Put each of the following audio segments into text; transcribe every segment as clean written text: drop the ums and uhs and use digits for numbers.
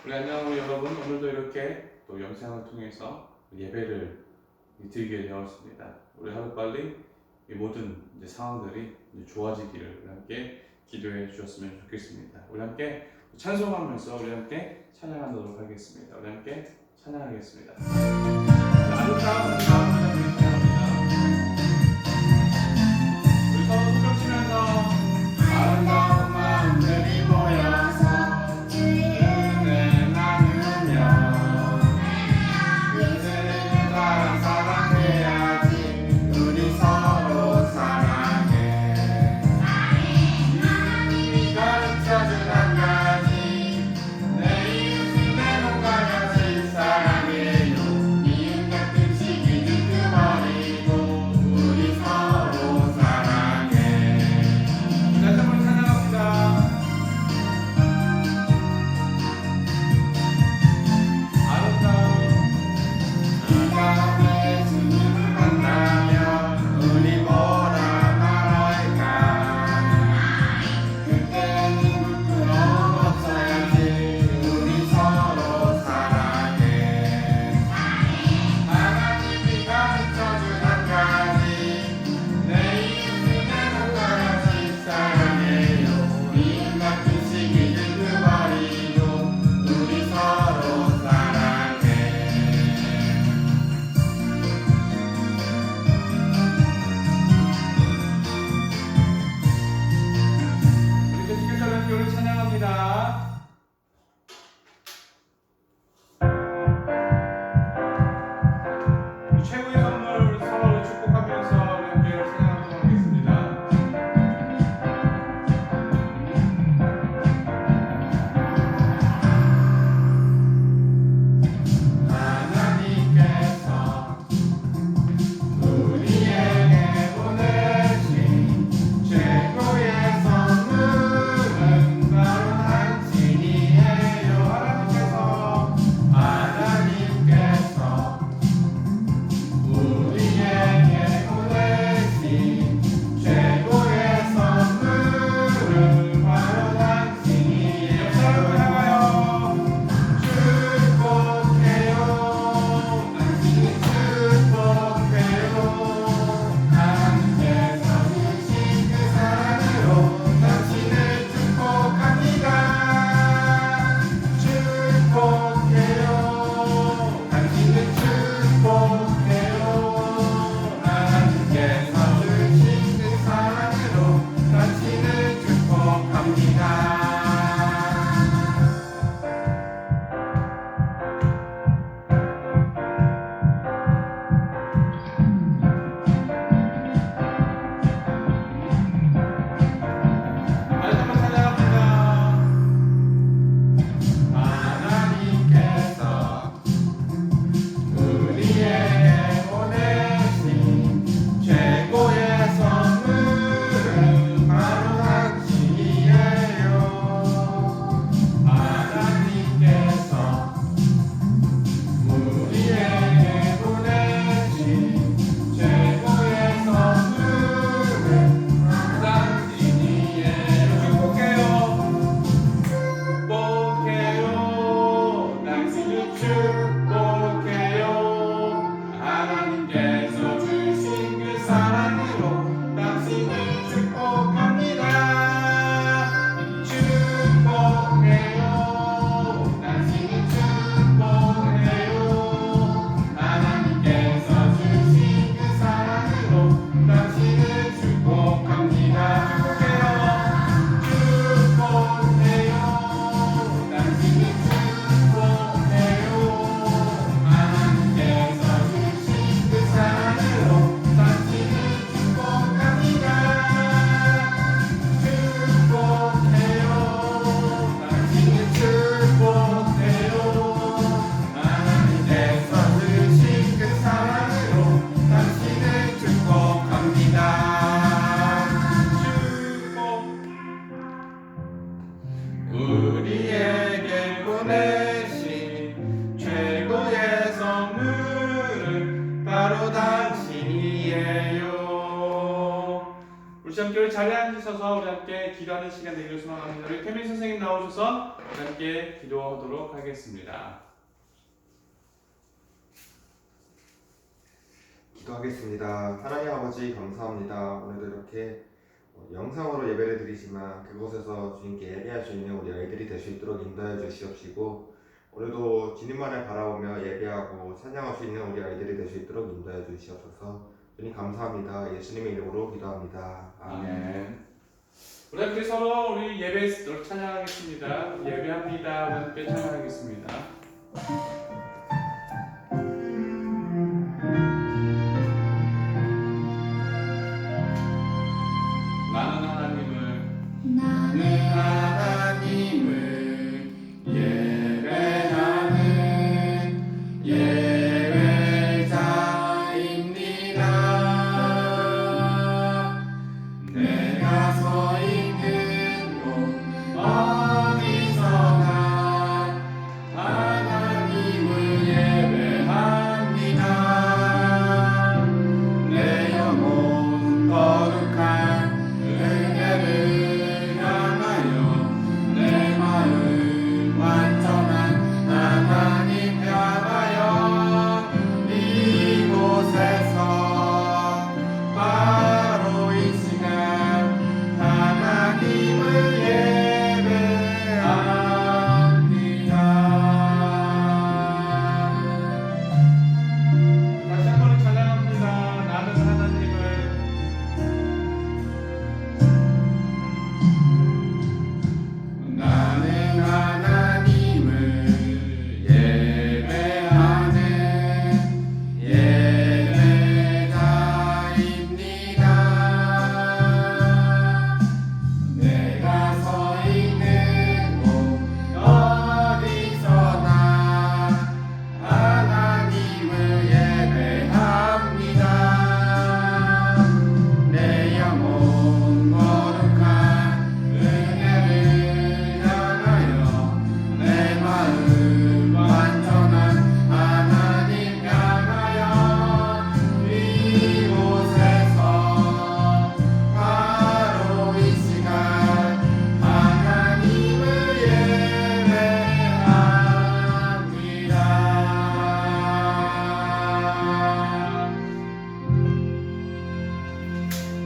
안녕 여러분, 오늘도 이렇게 또 영상을 통해서 예배를 드리게 되었습니다. 우리 하루빨리 이 모든 상황들이 좋아지기를 함께 기도해 주셨으면 좋겠습니다. 우리 함께 찬송하면서 우리 함께 찬양하도록 하겠습니다. 우리 함께 찬양하겠습니다. 아름다운 마음을 찬양합니다. 우리 서로 손뼉 치면서 아름다운 마음들이 모여서 우리에게 보내신 최고의 선물은 바로 당신이에요. 우리 함께 자리에 앉으셔서 우리 함께 기도하는 시간 되기를 소망합니다. 우리 태민 선생님 나오셔서 함께 기도하도록 하겠습니다. 기도하겠습니다. 하나님 아버지 감사합니다. 오늘도 이렇게 영상으로 예배를 드리지만 그곳에서 주님께 예배할 수 있는 우리 아이들이 될 수 있도록 인도해 주시옵시고, 오늘도 주님만을 바라보며 예배하고 찬양할 수 있는 우리 아이들이 될 수 있도록 인도해 주시옵소서. 주님 감사합니다. 예수님의 이름으로 기도합니다. 아멘. 우리 함께 서로 우리 예배 찬양하겠습니다. 예배합니다. 우리 함께 찬양하겠습니다. 나는 하나님을 예배하는 예배자입니다. 내가 서 있는 곳 어디서나 하나님을 예배합니다. 내 영혼 거룩한 은혜를 향하여 내 마음 완전한 하나님 향하여 이곳에서 바로 이 시간 하나님을 예배합니다. 다시 한 번 찬양합니다. 나는 하나님을 예배하는 예배자입니다. 내가 서 있는 곳 어디서나 하나님을 예배합니다. 내 영혼 거룩한 은혜를 향하여 내 마음 완전한 하나님 향하여 이곳에서 바로 이 시간 하나님을 예배합니다.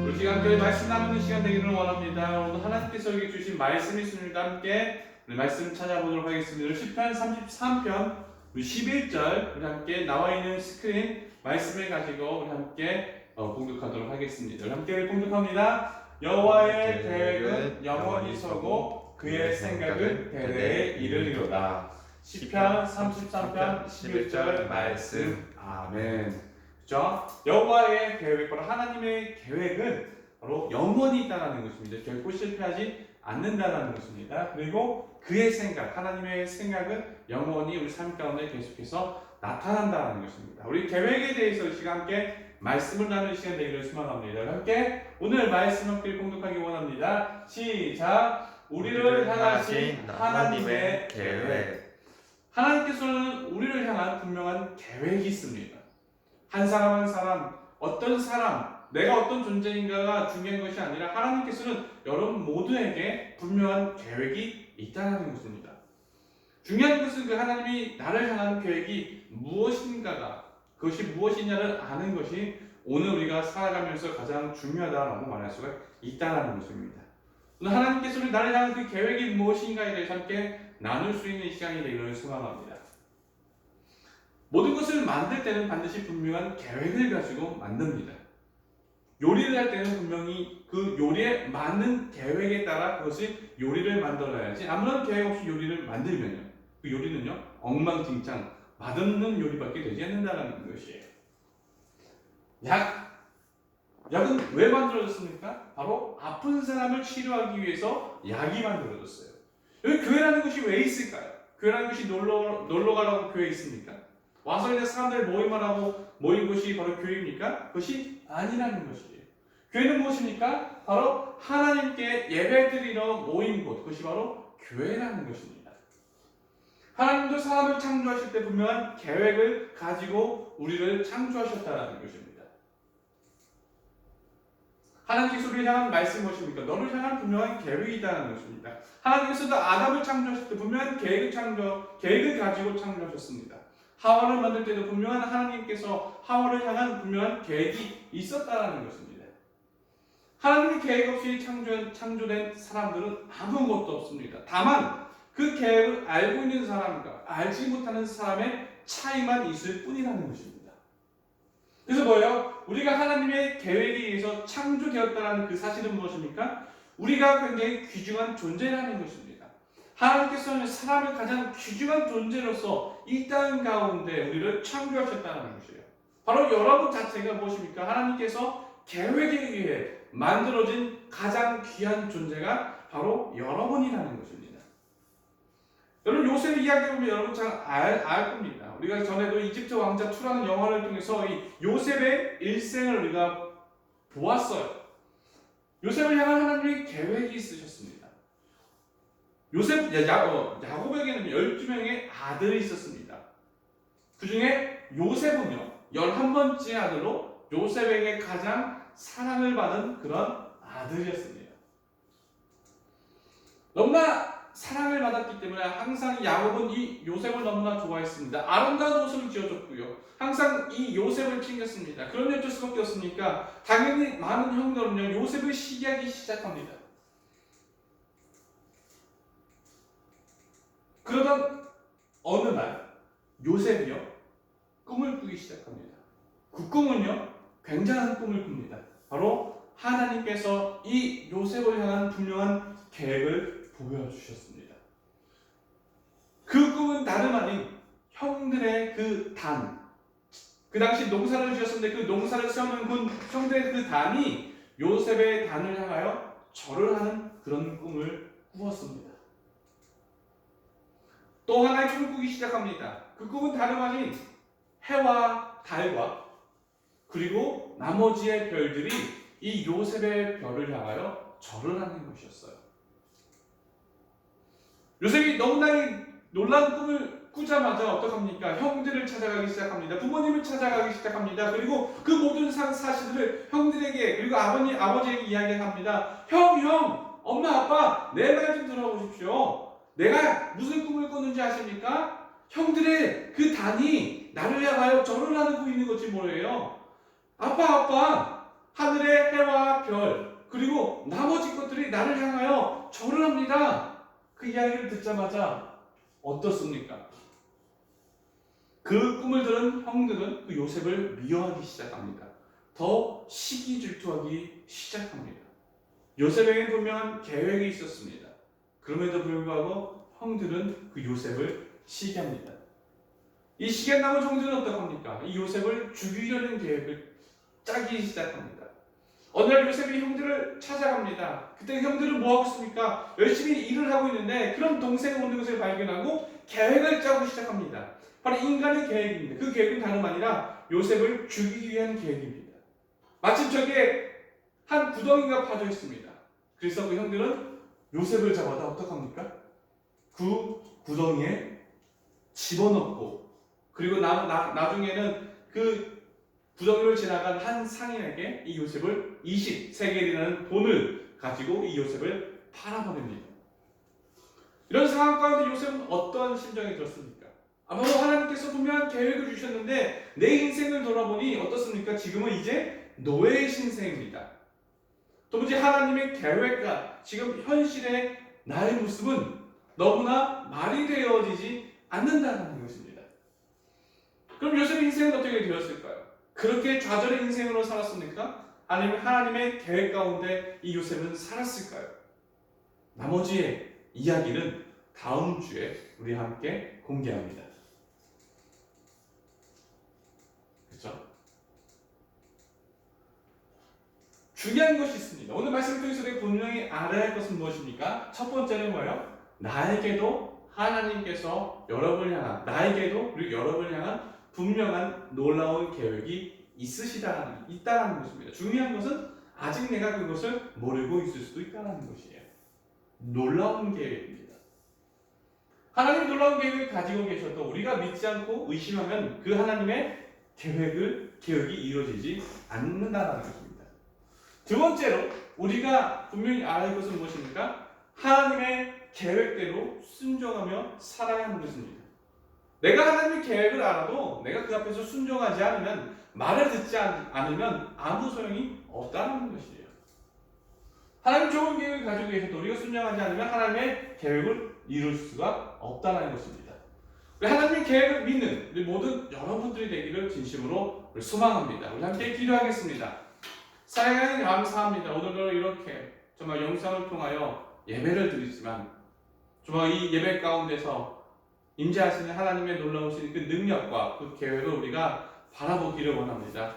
우리 시간 교회 말씀 나누는 시간 되기를 원합니다. 오늘 하나님께서 우리에게 주신 말씀이 있습니다. 함께 우리 말씀 찾아보도록 하겠습니다. 시편 33편 우리 11절 우리 함께 나와 있는 스크린 말씀을 가지고 우리 함께 공독하도록 하겠습니다. 우리 함께 공독합니다. 여호와의 계획은 영원히 서고 그의 생각은 대대에 이르리로다. 시편 33편 11절 말씀. 아멘. 그렇죠? 여호와의 계획, 바로 하나님의 계획은 바로 영원히 있다는 것입니다. 결코 실패하지 않는다는 것입니다. 그리고 그의 생각, 하나님의 생각은 영원히 우리 삶 가운데 계속해서 나타난다는 것입니다. 우리 계획에 대해서 이 시간 함께 말씀을 나누는 시간 되기를 소망합니다. 함께 오늘 말씀 함께 공독하기 원합니다. 시작! 우리를 향하신 하나님의 계획. 하나님께서는 우리를 향한 분명한 계획이 있습니다. 한 사람 한 사람, 어떤 사람, 내가 어떤 존재인가가 중요한 것이 아니라 하나님께서는 여러분 모두에게 분명한 계획이 있다는 것입니다. 중요한 것은 그 하나님이 나를 향한 계획이 무엇인가가, 그것이 무엇이냐를 아는 것이 오늘 우리가 살아가면서 가장 중요하다라고 말할 수가 있다는 것입니다. 오늘 하나님께서 나를 향한 그 계획이 무엇인가에 대해서 함께 나눌 수 있는 시간이 되기를 소망합니다. 모든 것을 만들 때는 반드시 분명한 계획을 가지고 만듭니다. 요리를 할 때는 분명히 그 요리에 맞는 계획에 따라 그것을 요리를 만들어야지, 아무런 계획 없이 요리를 만들면요, 그 요리는요 엉망진창 맛없는 요리밖에 되지 않는다는 것이에요. 약은 왜 만들어졌습니까? 바로 아픈 사람을 치료하기 위해서 약이 만들어졌어요. 여기 교회라는 것이 왜 있을까요? 교회라는 것이 놀러 가라고 교회 있습니까? 와서 그냥 사람들 모임하라고 모인 것이 바로 교회입니까? 그것이 아니라는 것이에요. 교회는 무엇입니까? 바로 하나님께 예배드리러 모인 곳, 그것이 바로 교회라는 것입니다. 하나님도 사람을 창조하실 때 분명한 계획을 가지고 우리를 창조하셨다는 것입니다. 하나님께서 우리를 향한 말씀 무엇입니까? 너를 향한 분명한 계획이 있다는 것입니다. 하나님께서도 아담을 창조하실 때 분명한 계획을 가지고 창조하셨습니다. 하와를 만들 때도 분명한 하나님께서 하와를 향한 분명한 계획이 있었다는 것입니다. 하나님의 계획 없이 창조된 사람들은 아무것도 없습니다. 다만 그 계획을 알고 있는 사람과 알지 못하는 사람의 차이만 있을 뿐이라는 것입니다. 그래서 뭐예요? 우리가 하나님의 계획에 의해서 창조되었다는 그 사실은 무엇입니까? 우리가 굉장히 귀중한 존재라는 것입니다. 하나님께서는 사람을 가장 귀중한 존재로서 이 땅 가운데 우리를 창조하셨다는 것이에요. 바로 여러분 자체가 무엇입니까? 하나님께서 계획에 의해 만들어진 가장 귀한 존재가 바로 여러분이라는 것입니다. 여러분 요셉 이야기 보면 여러분 잘 알 겁니다. 우리가 전에도 이집트 왕자 2라는 영화를 통해서 이 요셉의 일생을 우리가 보았어요. 요셉을 향한 하나님의 계획이 있으셨습니다. 야곱에게는 12명의 아들이 있었습니다. 그 중에 요셉은요 11번째 아들로 요셉에게 가장 사랑을 받은 그런 아들이었습니다. 너무나 사랑을 받았기 때문에 항상 야곱은 이 요셉을 너무나 좋아했습니다. 아름다운 옷을 지어줬고요. 항상 이 요셉을 챙겼습니다. 그런데 어쩔 수밖에 없습니까? 당연히 많은 형들은요 요셉을 시기하기 시작합니다. 그러던 어느 날 요셉이요 꿈을 꾸기 시작합니다. 그 꿈은요 굉장한 꿈을 꿉니다. 바로 하나님께서 이 요셉을 향한 분명한 계획을 보여주셨습니다. 그 꿈은 다름 아닌 형들의 그 당시 농사를 지었는데 그 농사를 세우는 형들의 그 단이 요셉의 단을 향하여 절을 하는 그런 꿈을 꾸었습니다. 또 하나의 꿈을 꾸기 시작합니다. 그 꿈은 다름 아닌 해와 달과 그리고 나머지의 별들이 이 요셉의 별을 향하여 절을 하는 것이었어요. 요셉이 너무나 놀라운 꿈을 꾸자마자 어떡합니까? 형들을 찾아가기 시작합니다. 부모님을 찾아가기 시작합니다. 그리고 그 모든 사실들을 형들에게 그리고 아버지에게 이야기합니다. 형, 엄마, 아빠 내 말 좀 들어보십시오. 내가 무슨 꿈을 꿨는지 아십니까? 형들의 그 단이 나를 향하여 절을 하고 있는 것이 뭐예요? 아빠, 하늘의 해와 별 그리고 나머지 것들이 나를 향하여 절을 합니다. 그 이야기를 듣자마자 어떻습니까? 그 꿈을 들은 형들은 그 요셉을 미워하기 시작합니다. 더 시기 질투하기 시작합니다. 요셉에게 분명한 계획이 있었습니다. 그럼에도 불구하고 형들은 그 요셉을 시기합니다. 이 시기한 나머지 형들은 어떡합니까? 이 요셉을 죽이려는 계획을 짜기 시작합니다. 어느 날 요셉이 형들을 찾아갑니다. 그때 형들은 뭐하고 있습니까? 열심히 일을 하고 있는데 그런 동생이 오는 것을 발견하고 계획을 짜고 시작합니다. 바로 인간의 계획입니다. 그 계획은 다름 아니라 요셉을 죽이기 위한 계획입니다. 마침 저기에 한 구덩이가 파져 있습니다. 그래서 그 형들은 요셉을 잡아다 어떡합니까? 그 구덩이에 집어넣고 그리고 나중에는 그 구덩이를 지나간 한 상인에게 이 요셉을 20세겔이라는 돈을 가지고 이 요셉을 팔아버립니다. 이런 상황 가운데 요셉은 어떤 심정이 들었습니까? 아마도 하나님께서 분명한 계획을 주셨는데 내 인생을 돌아보니 어떻습니까? 지금은 이제 노예의 신세입니다. 도무지 하나님의 계획과 지금 현실의 나의 모습은 너무나 말이 되어지지 않는다는 것입니다. 그럼 요셉의 인생은 어떻게 되었을까요? 그렇게 좌절의 인생으로 살았습니까? 아니면 하나님의 계획 가운데 이 요셉은 살았을까요? 나머지의 이야기는 다음 주에 우리 함께 공개합니다. 그렇죠? 중요한 것이 있습니다. 오늘 말씀을 통해서 우리가 분명히 알아야 할 것은 무엇입니까? 첫 번째는 뭐예요? 나에게도 하나님께서 여러분을 향한 나에게도 그리고 여러분을 향한 분명한 놀라운 계획이 있다라는 것입니다. 중요한 것은 아직 내가 그것을 모르고 있을 수도 있다는 것이에요. 놀라운 계획입니다. 하나님 놀라운 계획을 가지고 계셔도 우리가 믿지 않고 의심하면 그 하나님의 계획이 이루어지지 않는다는 것입니다. 두 번째로 우리가 분명히 알아야 할 것은 무엇입니까? 하나님의 계획대로 순종하며 살아야 하는 것입니다. 내가 하나님의 계획을 알아도 내가 그 앞에서 순종하지 않으면, 말을 듣지 않으면 아무 소용이 없다는 것이에요. 하나님 좋은 계획을 가지고 계셔도 우리가 순종하지 않으면 하나님의 계획을 이룰 수가 없다는 것입니다. 하나님의 계획을 믿는 우리 모든 여러분들이 되기를 진심으로 소망합니다. 우리 함께 기도하겠습니다. 사랑하는 감사합니다. 오늘도 이렇게 정말 영상을 통하여 예배를 드리지만 정말 이 예배 가운데서 임재하시는 하나님의 놀라우신 그 능력과 그 계획을 우리가 바라보기를 원합니다.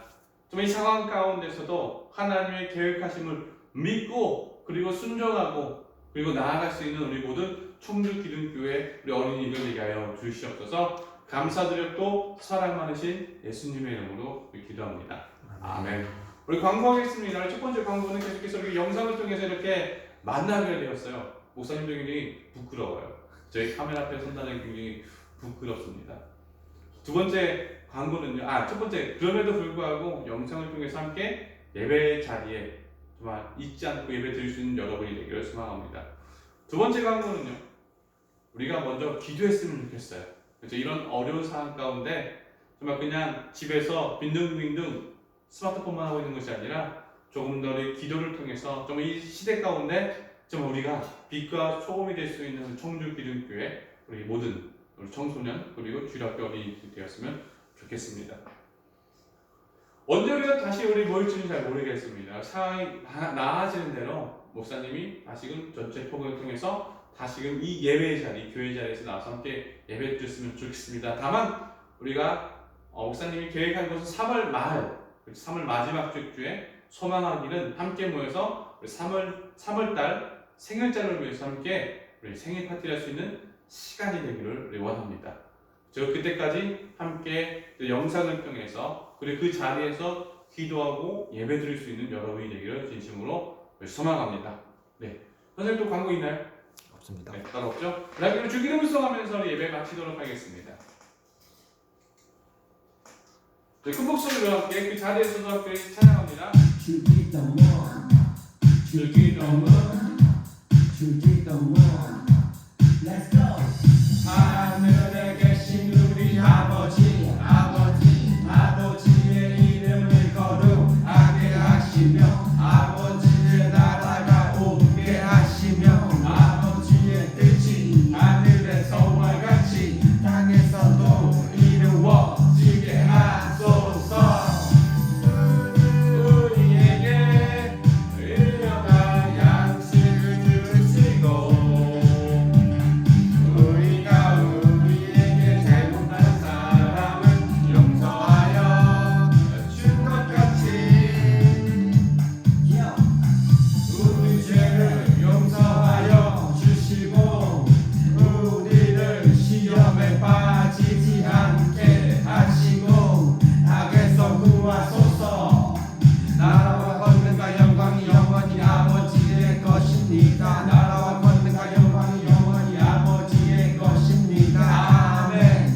정말 이 상황 가운데서도 하나님의 계획하심을 믿고 그리고 순종하고 그리고 나아갈 수 있는 우리 모든 청주기름교회 우리 어린이들 되게 하여 주시옵소서. 감사드렸고 사랑 많으신 예수님의 이름으로 기도합니다. 아멘. 우리 광고하겠습니다. 첫 번째 광고는 계속해서 우리 영상을 통해서 이렇게 만나게 되었어요. 목사님도 굉장히 부끄러워요. 저희 카메라 앞에 선다는 굉장히 부끄럽습니다. 두 번째 광고는요. 첫 번째, 그럼에도 불구하고 영상을 통해서 함께 예배 자리에 정말 잊지 않고 예배 드릴 수 있는 여러분이 되기를 소망합니다. 두 번째 광고는요. 우리가 먼저 기도했으면 좋겠어요. 그래서 이런 어려운 상황 가운데 정말 그냥 집에서 빈둥빈둥 스마트폰만 하고 있는 것이 아니라 조금 더 우리 기도를 통해서 정말 이 시대 가운데 정말 우리가 빛과 소금이 될 수 있는 청주기름교회 우리 모든 우리 청소년 그리고 주일학교 어린이들이 되었으면 좋겠습니다. 언제 우리가 다시 우리 모일지는 잘 모르겠습니다. 상황이 나아지는 대로 목사님이 다시금 전체 폭을 통해서 다시금 이 예배 자리, 교회 자리에서 나와서 함께 예배 드렸으면 좋겠습니다. 다만 우리가 목사님이 계획한 것은 3월 마지막 주에 소망하기는 함께 모여서 3월달 생일자를 위해서 함께 우리 생일 파티를 할 수 있는 시간이 되기를 원합니다. 저 그때까지 함께 영상을 통해서 그리고 그 자리에서 기도하고 예배 드릴 수 있는 여러분이 되기를 진심으로 소망합니다. 네, 선생님 또 광고 있나요? 없습니다. 네, 따로 없죠? 그럼 주 기름을 쏘가면서 예배 마치도록 하겠습니다. 큰 목소리로 함께 그 자리에서도 함께 찬양합니다. Let's go. 하늘에 계신 우리 아버지의 이름을 거룩하게 하시며 아버지의 나라가 오게 하시며 아버지의 뜻이 하늘에서와 같이 땅에서도 이루어지게 하소서. 우리에게 일용할 양식을 주시고 우리가 우리에게 잘못한 사람은 용서하여 준 것 같이 우리 죄를 용서하여 주시고 우리를 시험에 빠지지 않게 하시고 악에서 구하소서. 나라와 권능과 영광이 영원히 아버지의 것입니다. 나라와 권능과 영광이 영원히 아버지의 것입니다. 아멘.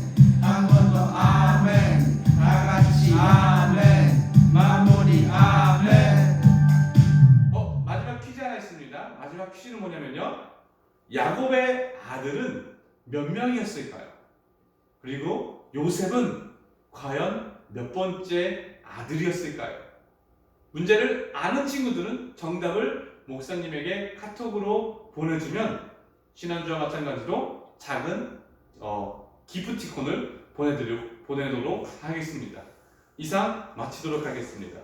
한 번 더 아멘. 다 같이 아멘. 마무리 아멘. 마지막 퀴즈 하나 있습니다. 마지막 퀴즈는 뭐냐면요. 야곱의 아들은 몇 명이었을까요? 그리고 요셉은 과연 몇 번째 아들이었을까요? 문제를 아는 친구들은 정답을 목사님에게 카톡으로 보내주면 지난주와 마찬가지로 작은 기프티콘을 보내도록 하겠습니다. 이상 마치도록 하겠습니다.